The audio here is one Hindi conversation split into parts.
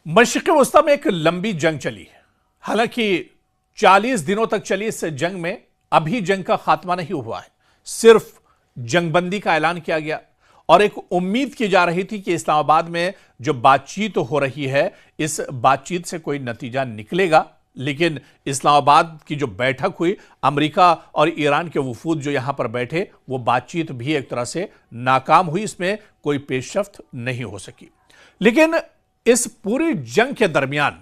मशरिक़ वस्ता में एक लंबी जंग चली। हालांकि 40 दिनों तक चली इस जंग में अभी जंग का खात्मा नहीं हुआ है, सिर्फ जंगबंदी का ऐलान किया गया और एक उम्मीद की जा रही थी कि इस्लामाबाद में जो बातचीत हो रही है इस बातचीत से कोई नतीजा निकलेगा। लेकिन इस्लामाबाद की जो बैठक हुई, अमेरिका और ईरान के वफूद जो यहां पर बैठे, वो बातचीत भी एक तरह से नाकाम हुई, इसमें कोई पेशरफ्त नहीं हो सकी। लेकिन इस पूरी जंग के दरमियान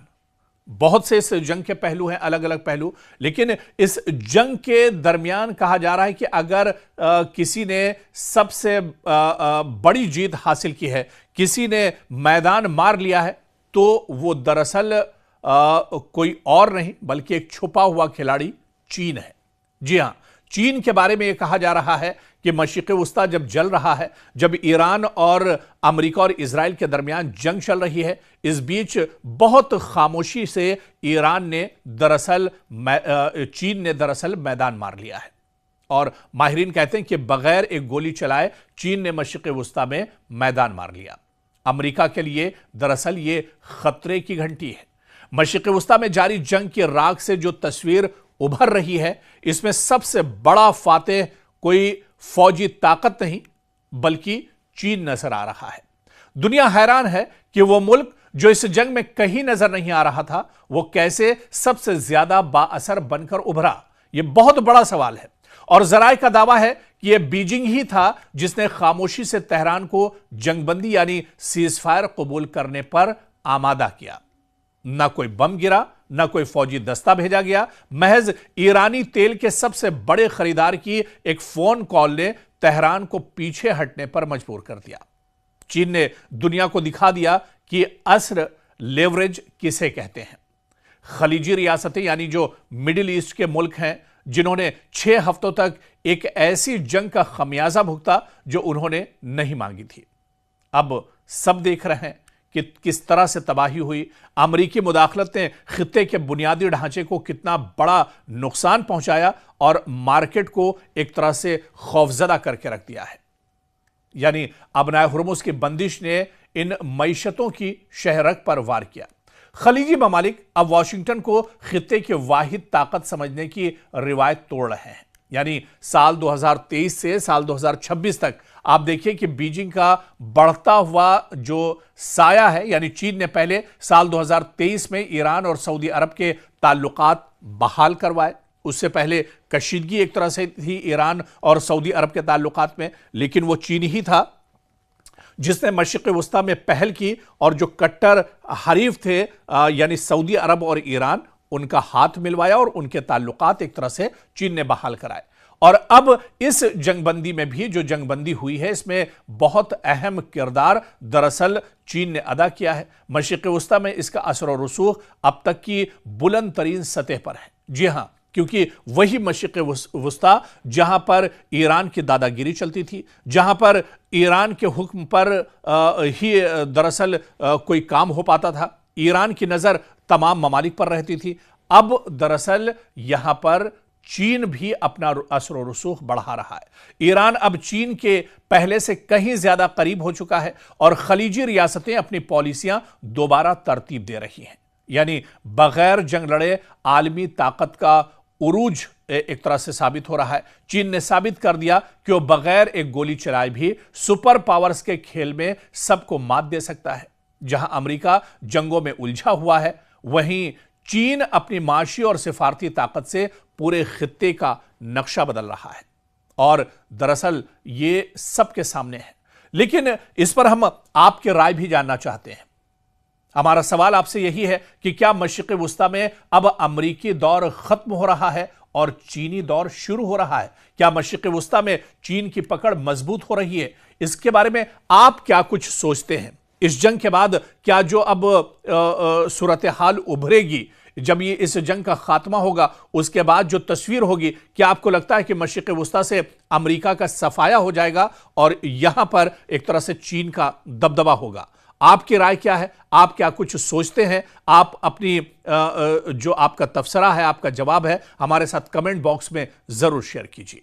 बहुत से इस जंग के पहलू हैं, अलग अलग पहलू, लेकिन इस जंग के दरमियान कहा जा रहा है कि अगर किसी ने सबसे बड़ी जीत हासिल की है, किसी ने मैदान मार लिया है, तो वो दरअसल कोई और नहीं बल्कि एक छुपा हुआ खिलाड़ी चीन है। जी हां, चीन के बारे में यह कहा जा रहा है कि मशरिक़ वस्ता जब जल रहा है, जब ईरान और अमेरिका और इजराइल के दरमियान जंग चल रही है, इस बीच बहुत खामोशी से चीन ने दरअसल मैदान मार लिया है। और माहिरीन कहते हैं कि बगैर एक गोली चलाए चीन ने मशरिक़ वस्ता में मैदान मार लिया। अमेरिका के लिए दरअसल ये खतरे की घंटी है। मशरिक़ वस्ता में जारी जंग की राख से जो तस्वीर उभर रही है, इसमें सबसे बड़ा फातेह कोई फौजी ताकत नहीं बल्कि चीन नजर आ रहा है। दुनिया हैरान है कि वो मुल्क जो इस जंग में कहीं नजर नहीं आ रहा था, वो कैसे सबसे ज्यादा बाअसर बनकर उभरा। यह बहुत बड़ा सवाल है और जराए का दावा है कि यह बीजिंग ही था जिसने खामोशी से तेहरान को जंगबंदी यानी सीजफायर कबूल करने पर आमादा किया। ना कोई बम गिरा, ना कोई फौजी दस्ता भेजा गया, महज ईरानी तेल के सबसे बड़े खरीदार की एक फोन कॉल ने तेहरान को पीछे हटने पर मजबूर कर दिया। चीन ने दुनिया को दिखा दिया कि अस्र लेवरेज किसे कहते हैं। खलीजी रियासतें यानी जो मिडिल ईस्ट के मुल्क हैं, जिन्होंने 6 हफ्तों तक एक ऐसी जंग का खमियाजा भुगता जो उन्होंने नहीं मांगी थी, अब सब देख रहे हैं कि किस तरह से तबाही हुई। अमेरिकी मुदाखलत ने खित्ते के बुनियादी ढांचे को कितना बड़ा नुकसान पहुंचाया और मार्केट को एक तरह से खौफजदा करके रख दिया है। यानी अबनाए हुर्मुज की बंदिश ने इन मईशतों की शहरक पर वार किया। खलीजी ममालिक अब वाशिंगटन को खित्ते की वाहिद ताकत समझने की रिवायत तोड़ रहे हैं। यानी साल 2023 से साल 2026 तक आप देखिए कि बीजिंग का बढ़ता हुआ जो साया है, यानी चीन ने पहले साल 2023 में ईरान और सऊदी अरब के ताल्लुकात बहाल करवाए। उससे पहले कशीदगी एक तरह से थी ईरान और सऊदी अरब के ताल्लुकात में, लेकिन वो चीन ही था जिसने मशरिक़ वस्ता में पहल की और जो कट्टर हरीफ थे यानी सऊदी अरब और ईरान, उनका हाथ मिलवाया और उनके ताल्लुकात एक तरह से चीन ने बहाल कराए। और अब इस जंगबंदी में भी जो जंगबंदी हुई है, इसमें बहुत अहम किरदार दरअसल चीन ने अदा किया है। मशरिक़ वस्ता में इसका असर और रसूख अब तक की बुलंद तरीन सतह पर है। जी हां, क्योंकि वही मशरिक़ वस्ता जहां पर ईरान की दादागिरी चलती थी, जहां पर ईरान के हुक्म पर ही दरअसल कोई काम हो पाता था, ईरान की नजर तमाम ममालिक पर रहती थी। अब दरअसल यहां पर चीन भी अपना असर और रसूख बढ़ा रहा है। ईरान अब चीन के पहले से कहीं ज्यादा करीब हो चुका है और खलीजी रियासतें अपनी पॉलिसियां दोबारा तरतीब दे रही हैं। यानी बगैर जंग लड़े आलमी ताकत का उरूज एक तरह से साबित हो रहा है। चीन ने साबित कर दिया कि वो बगैर एक गोली चलाए भी सुपर पावर्स के खेल में सबको मात दे सकता है। जहां अमेरिका जंगों में उलझा हुआ है, वहीं चीन अपनी माशी और सिफारती ताकत से पूरे खित्ते का नक्शा बदल रहा है और दरअसल ये सबके सामने है। लेकिन इस पर हम आपकी राय भी जानना चाहते हैं। हमारा सवाल आपसे यही है कि क्या मशरिक़ वस्ता में अब अमेरिकी दौर खत्म हो रहा है और चीनी दौर शुरू हो रहा है? क्या मशरिक़ वस्ता में चीन की पकड़ मजबूत हो रही है? इसके बारे में आप क्या कुछ सोचते हैं? इस जंग के बाद क्या जो अब सूरत हाल उभरेगी, जब ये इस जंग का खात्मा होगा, उसके बाद जो तस्वीर होगी, क्या आपको लगता है कि मशरिक़ वस्ता से अमेरिका का सफाया हो जाएगा और यहां पर एक तरह से चीन का दबदबा होगा? आपकी राय क्या है? आप क्या कुछ सोचते हैं? आप अपनी जो आपका तबसरा है, आपका जवाब है, हमारे साथ कमेंट बॉक्स में जरूर शेयर कीजिए।